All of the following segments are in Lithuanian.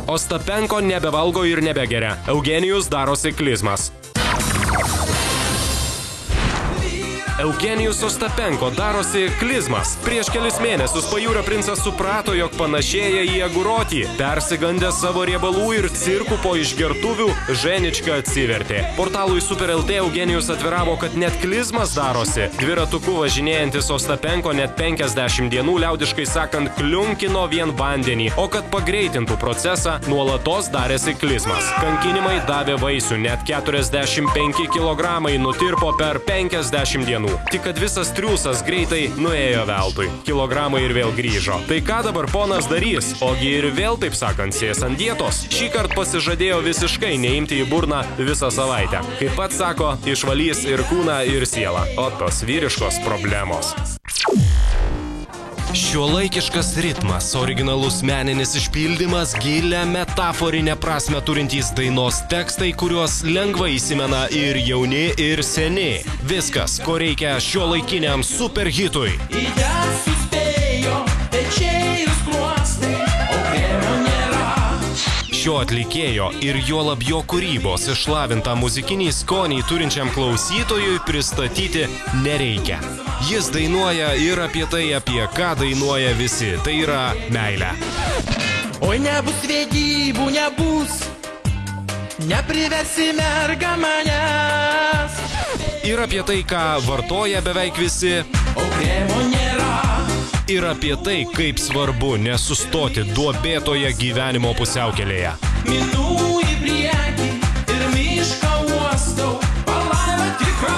Ostapenko nebevalgo ir nebegeria. Eugenijus darosi klizmas. Eugenijus Ostapenko darosi klizmas. Prieš kelis mėnesius Pajūrio princas suprato, jog panašėja į agurotį. Persigandęs savo riebalų ir cirkų po išgertuvių, Ženička atsivertė. Portalui Super LT Eugenijus atviravo, kad net klizmas darosi. Dviratuku važinėjantis Ostapenko net 50 dienų, liaudiškai sakant, kliunkino vien vandenį, o kad pagreitintų procesą, nuolatos darėsi klizmas. Kankinimai davė vaisių, net 45 kg nutirpo per 50 dienų. Tik kad visas triūsas greitai nuėjo veltui. Kilogramai ir vėl grįžo. Tai ką dabar ponas darys? Ogi ir vėl, taip sakant, sės ant dietos. Šįkart pasižadėjo visiškai neimti į burną visą savaitę. Kaip pats sako, išvalys ir kūną, ir sielą. O tos vyriškos problemos. Šiuolaikiškas ritmas, originalus meninis išpildymas, gilią metaforinę prasmę turintys dainos tekstai, kuriuos lengvai įsimena ir jauni, ir seni. Viskas, ko reikia šiuolaikiniam superhitui. Šio atlikėjo ir juolab jo kūrybos išlavintą muzikinį skonį turinčiam klausytojui pristatyti nereikia. Jis dainuoja ir apie tai, apie ką dainuoja visi. Tai yra meilė. Oi, nebus vedybų, nebus, nepriversi mergą manęs. Ir apie tai, ką vartoja beveik visi. O kremo nėra. Ir apie tai, kaip svarbu nesustoti duobėtoje gyvenimo pusiaukelėje. Minu į priekį ir mišką uostau, palaima tikra.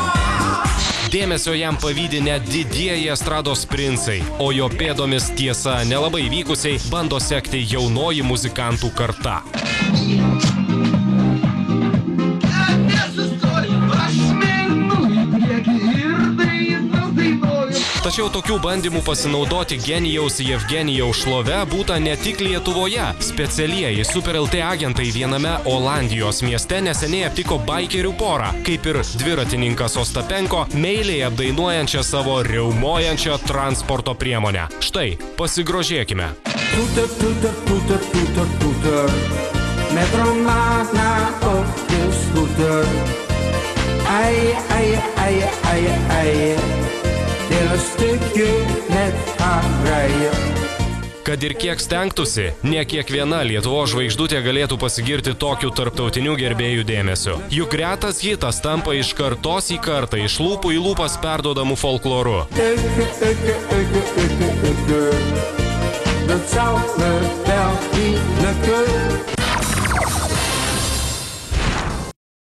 Dėmesio jam pavydi net didieji estrados princai, o jo pėdomis tiesa nelabai vykusiai bando sekti jaunoji muzikantų karta. Tačiau tokių bandymų pasinaudoti genijaus Jevgenijaus šlove būta ne tik Lietuvoje. Specialieji Super LT agentai viename Olandijos mieste neseniai aptiko baikerių porą, kaip ir dviratininkas Ostapenko, meiliai apdainuojančią savo riaumojančią transporto priemonę. Štai, pasigrožėkime. Puter, puter, puter, puter, puter, metro magna op de scooter. Ai, ai, ai, ai, ai. Kad ir kiek stengtųsi, ne kiekviena Lietuvos žvaigždutė galėtų pasigirti tokiu tarptautiniu gerbėjų dėmesiu. Juk retas hitas tampa iš kartos į kartą, iš lūpų į lūpas perduodamų folkloru. Dat zou me wel niet lukken.